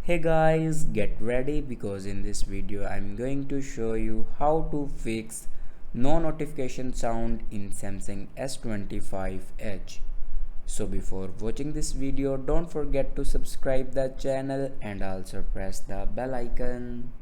Hey guys, get ready because in this video I'm going to show you how to fix no notification sound in Samsung S25 Edge. So before watching this video, don't forget to subscribe the channel and also press the bell icon.